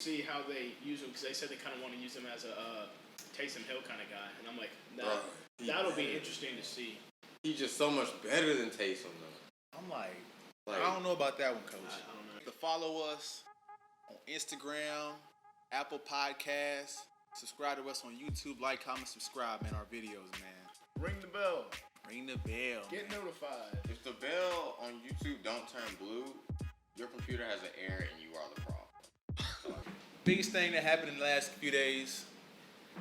see how they use him because they said they kind of want to use him as a Taysom Hill kind of guy, and I'm like, that'll be interesting to see. He's just so much better than Taysom, though. I'm like, I don't know about that one, Coach. I don't know. To follow us on Instagram, Apple Podcasts, subscribe to us on YouTube, like, comment, subscribe, man. Our videos, man. Ring the bell. Ring the bell. Get man. notified. If the bell on YouTube don't turn blue, your computer has an error and you are the problem. Biggest thing that happened in the last few days,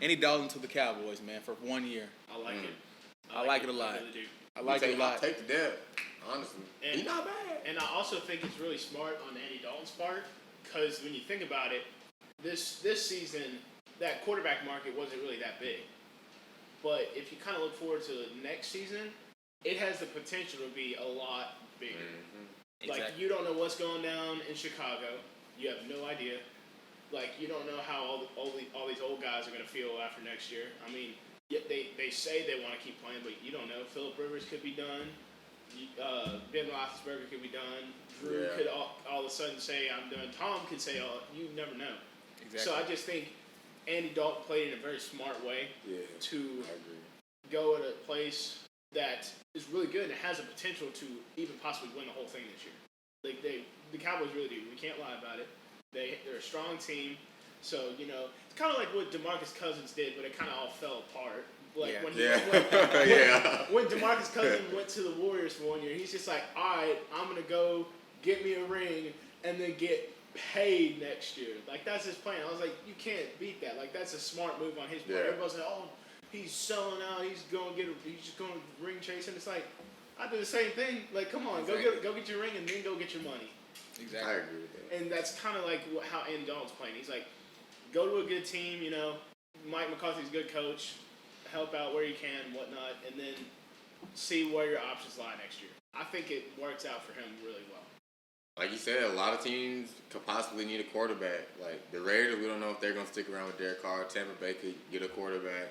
Andy Dalton to the Cowboys, man, for 1 year. I like it. I like it a lot. I really do. I like it a lot. Take the dip, honestly. He's not bad. And I also think it's really smart on Andy Dalton's part because when you think about it, this season, that quarterback market wasn't really that big. But if you kind of look forward to the next season, it has the potential to be a lot bigger. Mm-hmm. Like, Exactly. you don't know what's going down in Chicago. You have no idea. Like, you don't know how all these old guys are going to feel after next year. I mean, they say they want to keep playing, but you don't know. Phillip Rivers could be done. Ben Roethlisberger could be done. Drew could all of a sudden say, I'm done. Tom could say, you never know. Exactly. So I just think Andy Dalton played in a very smart way to I agree. go at a place that is really good and has a potential to even possibly win the whole thing this year. Like the Cowboys really do. We can't lie about it. They're a strong team. So, it's kind of like what DeMarcus Cousins did, but it kind of all fell apart. Like when DeMarcus Cousins went to the Warriors for 1 year, he's just like, all right, I'm going to go get me a ring and then get paid next year. Like, that's his plan. I was like, you can't beat that. Like, that's a smart move on his part. Yeah. Everybody's like, oh, he's selling out. He's just going to ring chase. And it's like, I do the same thing. Like, come on, go get your ring and then go get your money. Exactly. I agree with that. And that's kind of like how Andy Dalton's playing. He's like, go to a good team, Mike McCarthy's a good coach, help out where you can, whatnot, and then see where your options lie next year. I think it works out for him really well. Like you said, a lot of teams could possibly need a quarterback. Like the Raiders, we don't know if they're going to stick around with Derek Carr. Tampa Bay could get a quarterback.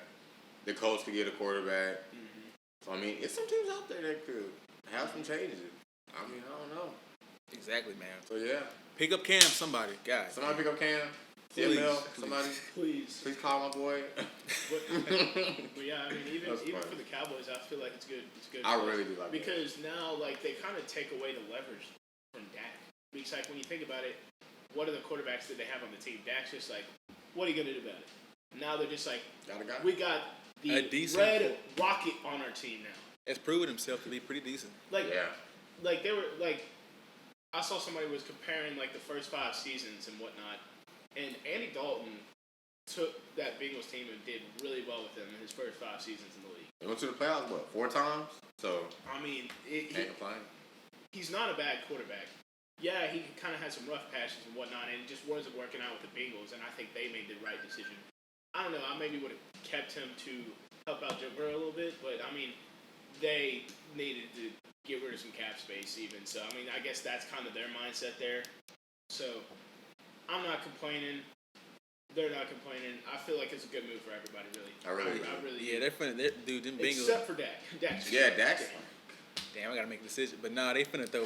The Colts could get a quarterback. Mm-hmm. So, I mean, it's some teams out there that could have some changes. I mean, I don't know. Exactly, man. So, yeah. Pick up Cam, somebody. Guys. Somebody pick up Cam. Please, CML, please. somebody. Please. Please call my boy. But yeah, I mean, even for the Cowboys, I feel like it's good. It's good. I really do like that. because now, like, they kind of take away the leverage from Dak. Because, like, when you think about it, what are the quarterbacks that they have on the team? Dak's just like, what are you gonna do about it? Now they're just like, Got a guy. we got A the decent- red rocket on our team now. Has proven himself to be pretty decent. Like, Yeah. like they were like, I saw somebody was comparing like the first 5 seasons and whatnot, and Andy Dalton took that Bengals team and did really well with them in his first 5 seasons in the league. They went to the playoffs, 4 times? So, I mean, can't complain. he's not a bad quarterback. Yeah, he kind of had some rough patches and whatnot, and it just wasn't working out with the Bengals, and I think they made the right decision. I don't know, I maybe would have kept him to help out Joe Burrow a little bit, but I mean, they needed to get rid of some cap space even. So, I mean, I guess that's kind of their mindset there. So, I'm not complaining. They're not complaining. I feel like it's a good move for everybody, really. I really Yeah, they're finna. Dude, them Bengals. Except for Dak. Dak's Yeah, Dak's Damn, I gotta make a decision. But nah, they finna throw.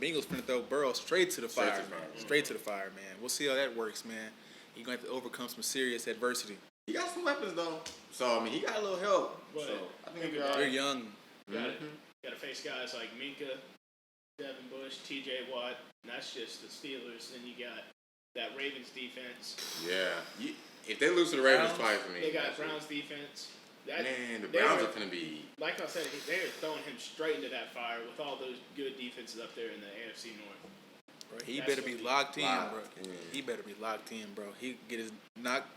Bengals finna throw Burrow straight to the Straight fire, to the man. fire. Straight to the fire, man. We'll see how that works, man. He's gonna have to overcome some serious adversity. He got some weapons, though. So, I mean, he got a little help. But so, I think think he'll be about all They're right. young. Got to face guys like Minka, Devin Bush, T.J. Watt, and that's just the Steelers. Then you got that Ravens defense. Yeah. If they lose to the Ravens Browns, twice, I mean. They got that's it. Browns defense. Man, the they Browns were- are going to be. Like I said, they're throwing him straight into that fire with all those good defenses up there in the AFC North. Bro, he That's better what be he- locked in, Locked bro. in. He better be locked in, bro. He get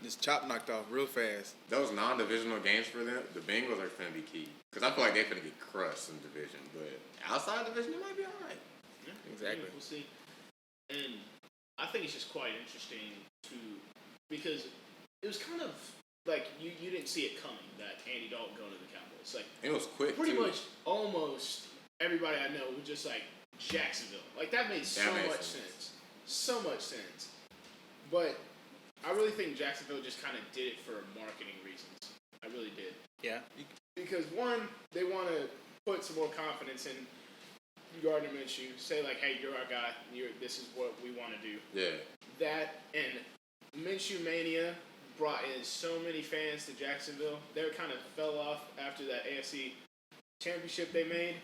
his chop knocked off real fast. Those non-divisional games for them, the Bengals are going to be key. Because I feel like they're going to get crushed in division. But outside division, it might be all right. Yeah, Exactly. We'll see. And I think it's just quite interesting because it was kind of like you didn't see it coming that Andy Dalton going to the Cowboys. Like It was quick, pretty too. much almost everybody I know was just like Jacksonville. Like that made so made much sense. sense. So much sense. But I really think Jacksonville just kind of did it for marketing reasons. I really did. Yeah. Because one, they want to put some more confidence in Gardner Minshew. Say like, hey, you're our guy. This is what we want to do. Yeah. That and Minshew mania brought in so many fans to Jacksonville. They kind of fell off after that AFC championship they made.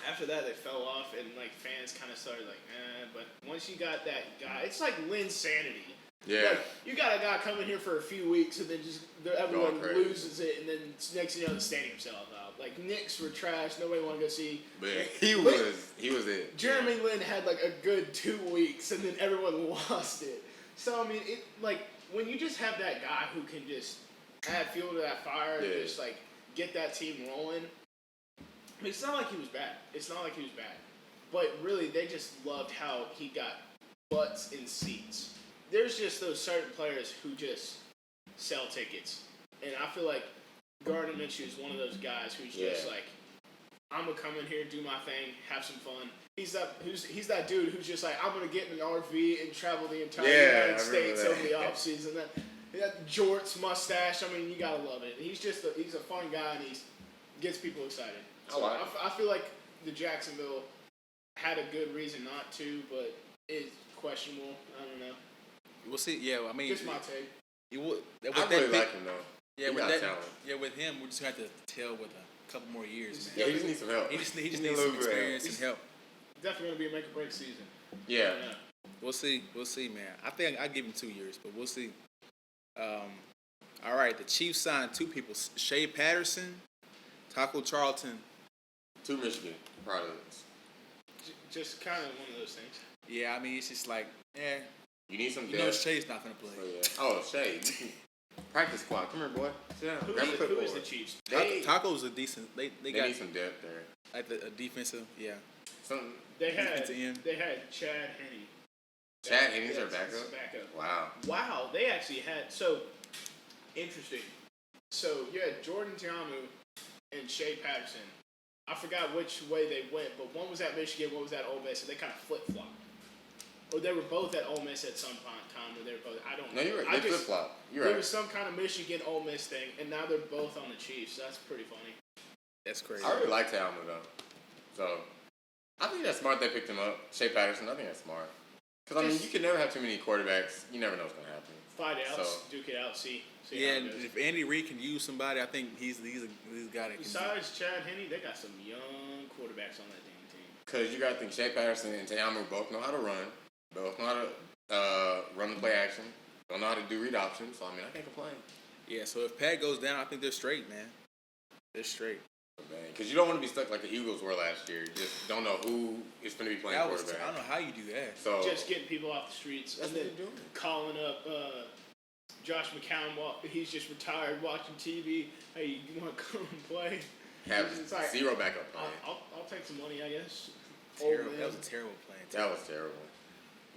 After that, they fell off, and like fans kind of started like, But once you got that guy, it's like Linsanity. Yeah. Like, you got a guy coming here for a few weeks, and then just everyone crazy. loses it, and then next thing you know, the stadium sells out. Like Knicks were trash. Nobody wanted to go see. But he was it. Jeremy Lin had like a good 2 weeks, and then everyone lost it. So I mean, it like when you just have that guy who can just add fuel to that fire and just like get that team rolling. I mean, it's not like he was bad. But really, they just loved how he got butts in seats. There's just those certain players who just sell tickets. And I feel like Gardner Minshew is one of those guys who's just like, I'm going to come in here, do my thing, have some fun. He's that dude who's just like, I'm going to get in an RV and travel the entire United States over the offseason. That jorts, mustache, I mean, you got to love it. He's a fun guy, and he gets people excited. So I feel like the Jacksonville had a good reason not to, but it's questionable. I don't know. We'll see. Yeah, I mean, Just my take. I really like him though. Yeah, he with got that. talent. Yeah, with him, we're just gonna have to tell with a couple more years, man. Yeah, he just needs some help. He just He needs needs some a little bit of experience and help. Definitely going to be a make or break season. Yeah. We'll see, man. I think I give him 2 years, but we'll see. All right, the Chiefs signed 2 people: Shea Patterson, Taco Charlton. 2 Michigan products. Just kind of one of those things. Yeah, I mean, it's just like, You need some you know, depth. Shea's not gonna play. Shay. You can practice squad. Come here, boy. Sit down. Grab a Who clipboard. is the Chiefs? Taco's a decent. They They got need some depth there. like a defensive. Yeah. Something. They had defensive end. Chad Henne. Chad Henne's their That's backup. backup. Wow. Wow, they actually had interesting. So you had Jordan Ta'amu and Shea Patterson. I forgot which way they went, but one was at Michigan, one was at Ole Miss, and they kind of flip flopped. Or they were both at Ole Miss at some time, or they were both. I don't know. No, you're right. They flip flop. You're There right. was some kind of Michigan Ole Miss thing, and now they're both on the Chiefs. So that's pretty funny. That's crazy. I really like Talmud though. So I think that's smart they picked him up. Shea Patterson, I think that's smart. Because I mean, you can never have too many quarterbacks. You never know what's gonna happen. Fight it out, So- duke it out, see Yeah, how and it goes. if Andy Reid can use somebody, I think he's a guy that can. Besides Chad Henne, they got some young quarterbacks on that damn team. Because you got to think Shea Patterson and Ta'amu both know how to run. Both know how to run the play action. Don't know how to do read options. So, I mean, I can't complain. Yeah, so if Pat goes down, I think they're straight, man. They're straight. Because you don't want to be stuck like the Eagles were last year. You just don't know who is going to be playing I quarterback. don't know how you do that. So Just getting people off the streets. that's and what then they're doing. calling up Josh McCown while he's just retired watching TV. Hey, you want to come and play? Have It's like, zero backup plan. I'll take some money, I guess. Terrible. That was a terrible plan. That was terrible.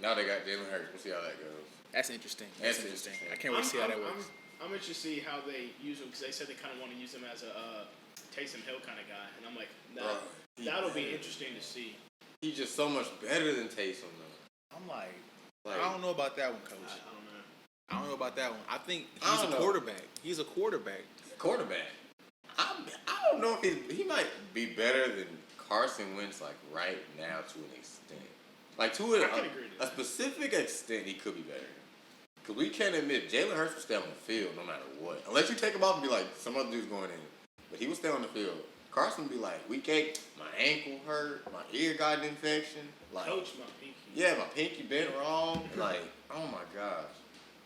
Now they got Jalen Hurts. We'll see how that goes. That's interesting. That's That's interesting. interesting. I can't wait to see how that works. I'm interested to see how they use him because they said they kind of want to use him as a Taysom Hill kind of guy, and I'm like, Bro, that'll be interesting to see. He's just so much better than Taysom, though. I'm like, Like, I don't know about that one, Coach. I don't know. I don't know about that one. I think I he's don't a know. quarterback. He's a quarterback. quarterback. I don't know if he might be better than Carson Wentz like right now to an extent. Like to I can agree to a specific extent, he could be better. Because we can't admit Jalen Hurts will stay on the field no matter what. Unless you take him off and be like, some other dude's going in. But he will stay on the field. Carson would be like, week 8, my ankle hurt, my ear got an infection. Like, Coach my pinky. yeah, my pinky bent wrong. Like, oh my gosh.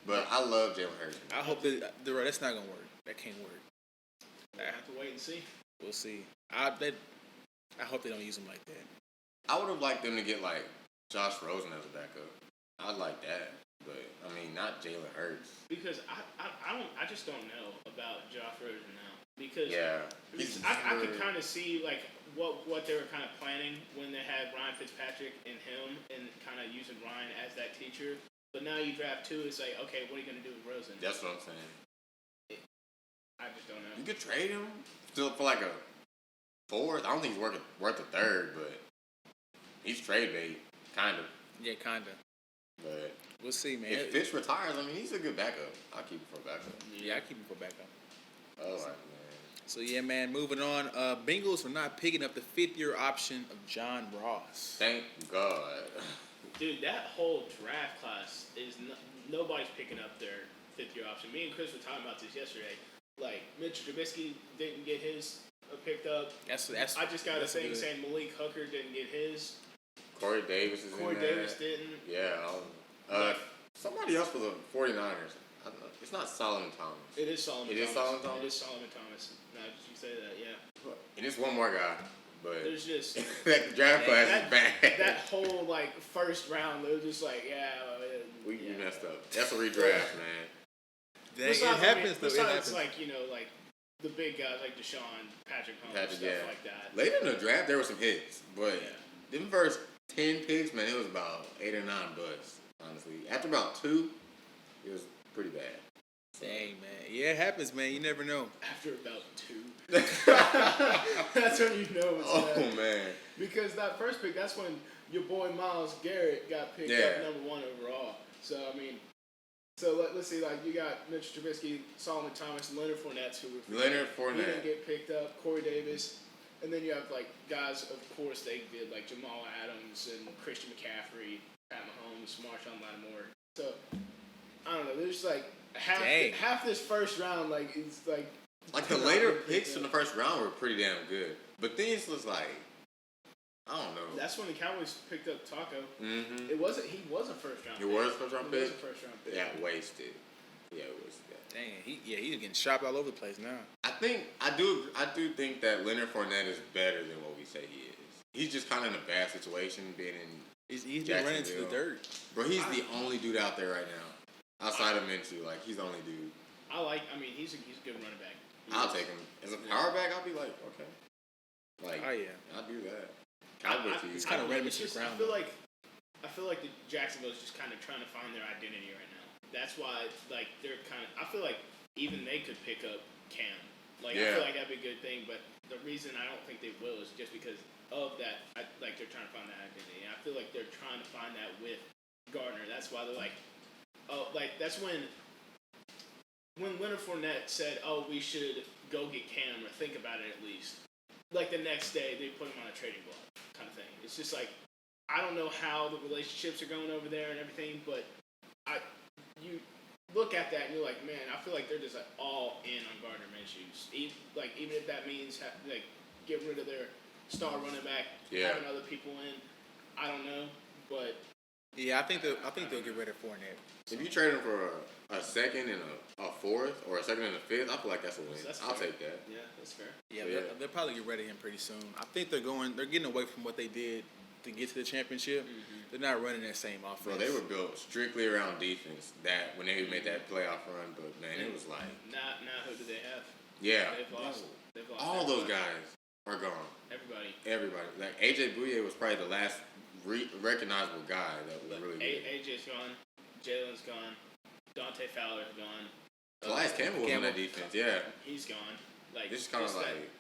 But I love Jalen Hurts. I hope that's not gonna work. That can't work. We'll have to wait and see. We'll see. I hope they don't use him like that. I would have liked them to get like Josh Rosen as a backup. I'd like that. But I mean, not Jalen Hurts. Because I just don't know about Josh Rosen now. Because Yeah. I could kind of see like what they were kind of planning when they had Ryan Fitzpatrick and him and kind of using Ryan as that teacher. But now you draft 2, it's like, okay, what are you going to do with Rosen? That's what I'm saying. I just don't know. You could trade him still for like a 4th. I don't think he's worth a 3rd, but he's trade bait, kind of. Yeah, kinda. But We'll see, man. if Fitz retires, I mean, he's a good backup. I'll keep him for a backup. Yeah, I keep him for backup. Oh, man. So yeah, man. Moving on. Bengals are not picking up the 5th-year option of John Ross. Thank God. Dude, that whole draft class is nobody's picking up their fifth-year option. Me and Chris were talking about this yesterday. Like, Mitchell Trubisky didn't get his picked up. That's I just got a that's thing good. saying Malik Hooker didn't get his. Corey Davis is Corey in there. Davis didn't. Yeah. Somebody else for the 49ers. I don't know. It's not Solomon Thomas. It is Solomon It Thomas. is Solomon Thomas? It is Solomon Thomas. Now that you say that, yeah. And it's one more guy. But There's just that draft class is bad. that whole like first round. They're just like, we yeah. messed up. That's a redraft, man. Dang, Besides, it happens though. It besides, happens. like like the big guys like Deshaun, Patrick Mahomes, stuff Yeah. like that. Later in the draft, there were some hits, but Yeah. them first 10 picks, man, it was about 8 or 9 busts. Honestly, after about 2, it was pretty bad. Dang, man. Yeah, it happens, man. You never know. After about 2, that's when you know it's Oh bad. man. Because that first pick, that's when your boy Myles Garrett got picked Yeah. up #1 overall. So I mean, let's see, like you got Mitch Trubisky, Solomon Thomas, Leonard Fournette, who Leonard he Fournette. didn't get picked up, Corey Davis, and then you have like guys, of course they did like Jamal Adams and Christian McCaffrey, Pat Mahomes, Marshawn Lattimore. So I don't know. There's like Dang. half this first round, like it's like. Like the later picks in the first round were pretty damn good, but these was like, I don't know. That's when the Cowboys picked up Taco. Mm-hmm. It wasn't. He was a first round. It was a first round He was pick. a first round pick. Yeah, wasted. Yeah, wasted. Dang, he's getting shopped all over the place now. I do think that Leonard Fournette is better than what we say he is. He's just kind of in a bad situation, being in. He's been running into the Jacksonville. dirt. Bro, he's the only dude out there right now, outside of Minshew. Like he's the only dude. He's a good running back. I'll take him as a power back. I'll be like, okay, like Oh yeah. I'll do that. Cowboy to you. It's kinda I don't know, ran it's into the just- ground. I feel like the Jacksonville's just kind of trying to find their identity right now. That's why like they're kind of. I feel like even they could pick up Cam. Like I Yeah. feel like that'd be a good thing. But the reason I don't think they will is just because of that. Like they're trying to find that identity. And I feel like they're trying to find that with Gardner. That's why they're like, oh, like that's when Leonard Fournette said, "Oh, we should go get Cam or think about it at least." Like the next day, they put him on a trading block, kind of thing. It's just like I don't know how the relationships are going over there and everything, but you look at that and you're like, man, I feel like they're just like all in on Gardner Minshew. Even if that means like get rid of their star running back, Yeah. having other people in, I don't know, but Yeah, I think they'll get rid of Fournette. If you trade him for a second and a fourth, or a second and a fifth, I feel like that's a win. That's I'll fair. take that. yeah, that's fair. Yeah, Yeah. they'll probably get rid of him pretty soon. I think they're getting away from what they did to get to the championship. They're not running that same offense. Bro, they were built strictly around defense. That when they made that playoff run, but man, it was like, Now who do they have? yeah, They've lost. They've lost all those everybody. guys are gone. Everybody. Everybody, like AJ Bouye was probably the last recognizable guy that was really good. AJ's gone. Jalen's gone. Dante Fowler's gone. Elias Campbell was on that defense. Yeah, He's gone. Like this is kind of just like